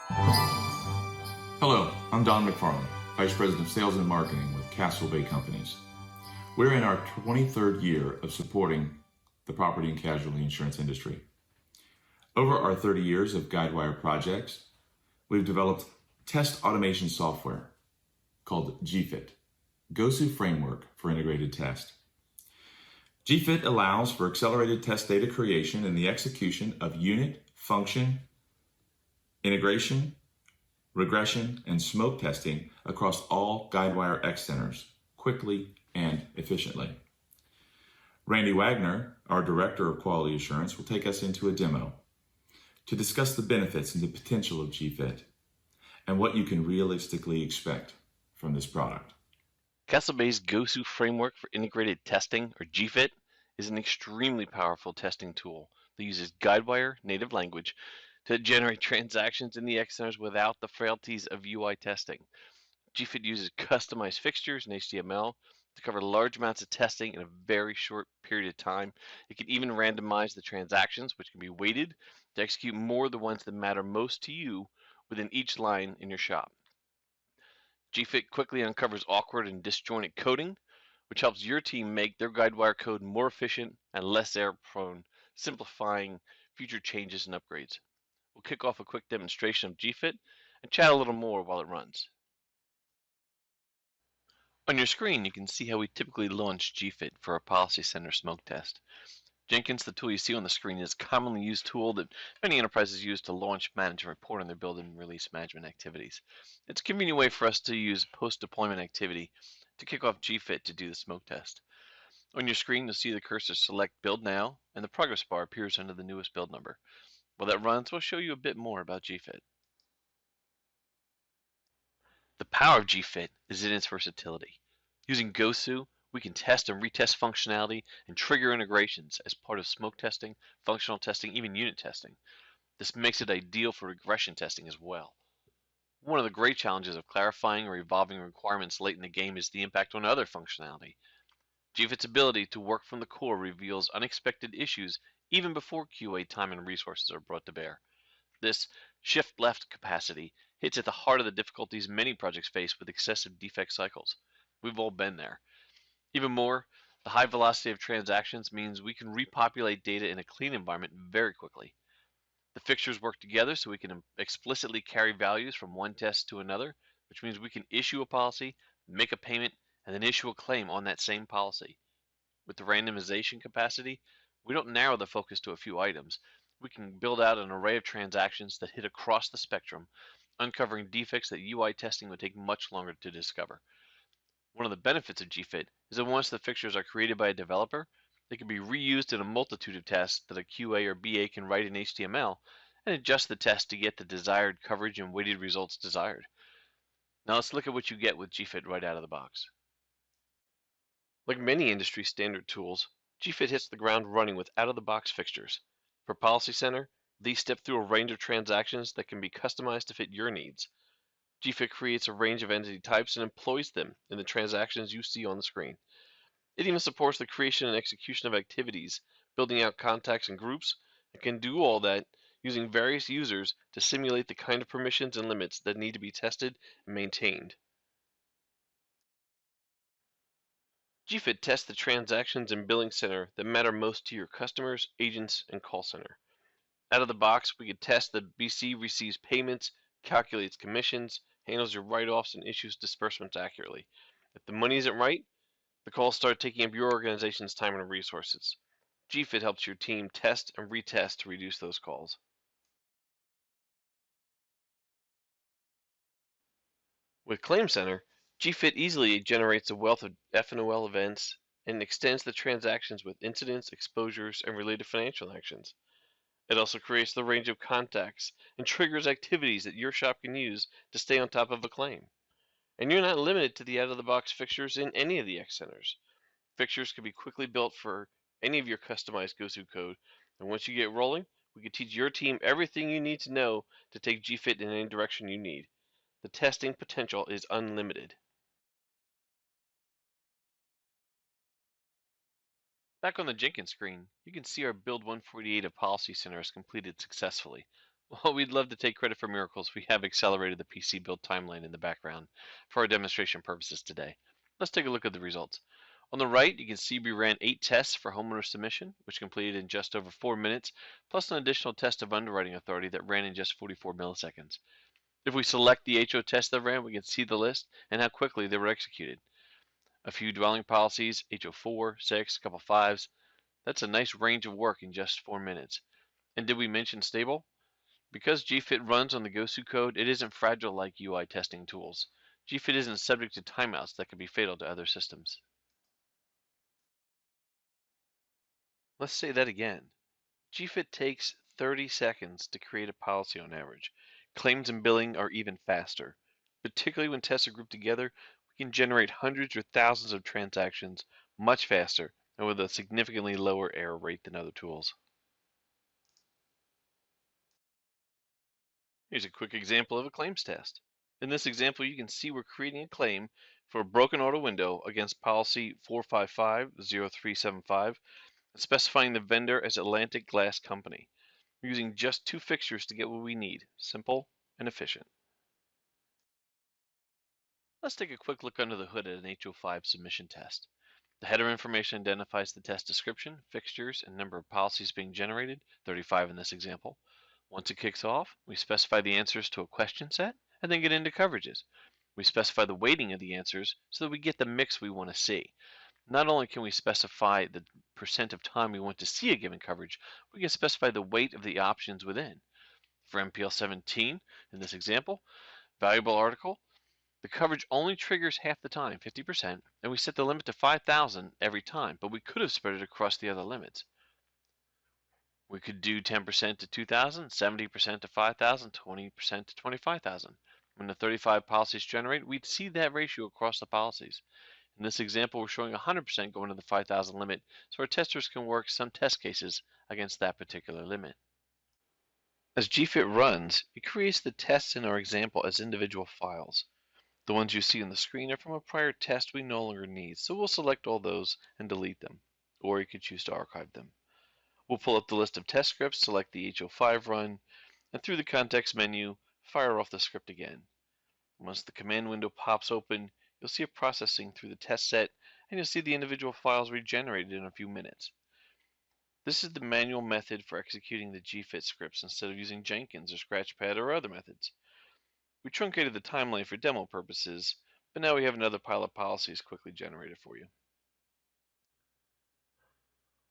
Hello, I'm Don McFarland, Vice President of Sales and Marketing with Castlebay Companies. We're in our 23rd year of supporting the property and casualty insurance industry. Over our 30 years of Guidewire projects, we've developed test automation software called GFIT, Gosu Framework for Integrated Test. GFIT allows for accelerated test data creation and the execution of unit, function, integration, regression, and smoke testing across all Guidewire X centers quickly and efficiently. Randy Wagner, our Director of Quality Assurance, will take us into a demo to discuss the benefits and the potential of GFIT and what you can realistically expect from this product. Castlebay's Gosu Framework for Integrated Testing, or GFIT, is an extremely powerful testing tool that uses Guidewire native language to generate transactions in the X centers without the frailties of UI testing. GFIT uses customized fixtures and HTML to cover large amounts of testing in a very short period of time. It can even randomize the transactions, which can be weighted to execute more of the ones that matter most to you within each line in your shop. GFIT quickly uncovers awkward and disjointed coding, which helps your team make their Guidewire code more efficient and less error-prone, simplifying future changes and upgrades. We'll kick off a quick demonstration of GFIT and chat a little more while it runs. On your screen, you can see how we typically launch GFIT for a PolicyCenter smoke test. Jenkins, the tool you see on the screen, is a commonly used tool that many enterprises use to launch, manage, and report on their build and release management activities. It's a convenient way for us to use post-deployment activity to kick off GFIT to do the smoke test. On your screen, you'll see the cursor select Build Now, and the progress bar appears under the newest build number. While that runs, we'll show you a bit more about GFIT. The power of GFIT is in its versatility. Using Gosu, we can test and retest functionality and trigger integrations as part of smoke testing, functional testing, even unit testing. This makes it ideal for regression testing as well. One of the great challenges of clarifying or evolving requirements late in the game is the impact on other functionality. GFIT's ability to work from the core reveals unexpected issues even before QA time and resources are brought to bear. This shift left capacity hits at the heart of the difficulties many projects face with excessive defect cycles. We've all been there. Even more, the high velocity of transactions means we can repopulate data in a clean environment very quickly. The fixtures work together so we can explicitly carry values from one test to another, which means we can issue a policy, make a payment, and then issue a claim on that same policy. With the randomization capacity, we don't narrow the focus to a few items. We can build out an array of transactions that hit across the spectrum, uncovering defects that UI testing would take much longer to discover. One of the benefits of GFIT is that once the fixtures are created by a developer, they can be reused in a multitude of tests that a QA or BA can write in HTML and adjust the test to get the desired coverage and weighted results desired. Now let's look at what you get with GFIT right out of the box. Like many industry standard tools, GFIT hits the ground running with out-of-the-box fixtures. For PolicyCenter, these step through a range of transactions that can be customized to fit your needs. GFIT creates a range of entity types and employs them in the transactions you see on the screen. It even supports the creation and execution of activities, building out contacts and groups, and can do all that using various users to simulate the kind of permissions and limits that need to be tested and maintained. GFIT tests the transactions in BillingCenter that matter most to your customers, agents, and call center. Out of the box, we can test that BC receives payments, calculates commissions, handles your write-offs, and issues disbursements accurately. If the money isn't right, the calls start taking up your organization's time and resources. GFIT helps your team test and retest to reduce those calls. With ClaimCenter, GFIT easily generates a wealth of F&OL events and extends the transactions with incidents, exposures, and related financial actions. It also creates the range of contacts and triggers activities that your shop can use to stay on top of a claim. And you're not limited to the out-of-the-box fixtures in any of the X centers. Fixtures can be quickly built for any of your customized Gosu code, and once you get rolling, we can teach your team everything you need to know to take GFIT in any direction you need. The testing potential is unlimited. Back on the Jenkins screen, you can see our Build 148 of PolicyCenter is completed successfully. While we'd love to take credit for miracles, we have accelerated the PC build timeline in the background for our demonstration purposes today. Let's take a look at the results. On the right, you can see we ran 8 tests for homeowner submission, which completed in just over 4 minutes, plus an additional test of underwriting authority that ran in just 44 milliseconds. If we select the HO test that ran, we can see the list and how quickly they were executed. A few dwelling policies, HO4, 6, a couple 5s. That's a nice range of work in just 4 minutes. And did we mention stable? Because GFIT runs on the Gosu code, it isn't fragile like UI testing tools. GFIT isn't subject to timeouts that could be fatal to other systems. Let's say that again. GFIT takes 30 seconds to create a policy on average. Claims and billing are even faster. Particularly when tests are grouped together, we can generate hundreds or thousands of transactions much faster and with a significantly lower error rate than other tools. Here's a quick example of a claims test. In this example, you can see we're creating a claim for a broken auto window against policy 455-0375, specifying the vendor as Atlantic Glass Company. We're using just 2 fixtures to get what we need, simple and efficient. Let's take a quick look under the hood at an HO5 submission test. The header information identifies the test description, fixtures, and number of policies being generated, 35 in this example. Once it kicks off, we specify the answers to a question set and then get into coverages. We specify the weighting of the answers so that we get the mix we want to see. Not only can we specify the percent of time we want to see a given coverage, we can specify the weight of the options within. For MPL 17, in this example, valuable article, the coverage only triggers half the time, 50%, and we set the limit to 5,000 every time, but we could have spread it across the other limits. We could do 10% to 2,000, 70% to 5,000, 20% to 25,000. When the 35 policies generate, we'd see that ratio across the policies. In this example, we're showing 100% going to the 5,000 limit, so our testers can work some test cases against that particular limit. As GFIT runs, it creates the tests in our example as individual files. The ones you see on the screen are from a prior test we no longer need, so we'll select all those and delete them, or you could choose to archive them. We'll pull up the list of test scripts, select the HO5 run, and through the context menu, fire off the script again. Once the command window pops open, you'll see it processing through the test set, and you'll see the individual files regenerated in a few minutes. This is the manual method for executing the GFIT scripts instead of using Jenkins or Scratchpad or other methods. We truncated the timeline for demo purposes, but now we have another pile of policies quickly generated for you.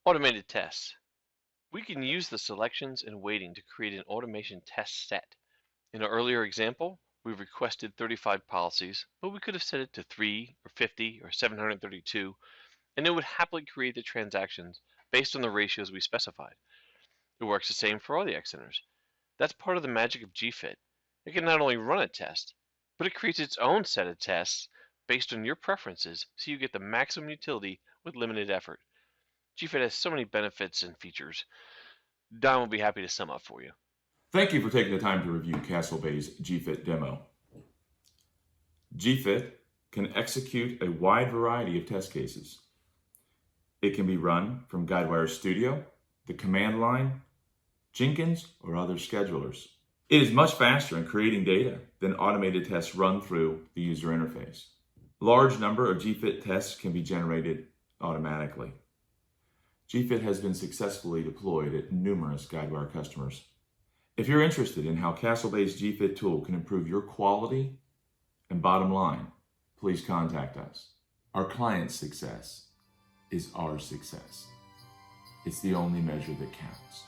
Automated tests. We can use the selections and weighting to create an automation test set. In our earlier example, we requested 35 policies, but we could have set it to 3 or 50 or 732, and it would happily create the transactions based on the ratios we specified. It works the same for all the X centers. That's part of the magic of GFIT. It can not only run a test, but it creates its own set of tests based on your preferences so you get the maximum utility with limited effort. GFIT has so many benefits and features. Don will be happy to sum up for you. Thank you for taking the time to review Castlebay's GFIT demo. GFIT can execute a wide variety of test cases. It can be run from Guidewire Studio, the command line, Jenkins, or other schedulers. It is much faster in creating data than automated tests run through the user interface. A large number of GFIT tests can be generated automatically. GFIT has been successfully deployed at numerous Guidewire customers. If you're interested in how Castlebay's GFIT tool can improve your quality and bottom line, please contact us. Our client's success is our success. It's the only measure that counts.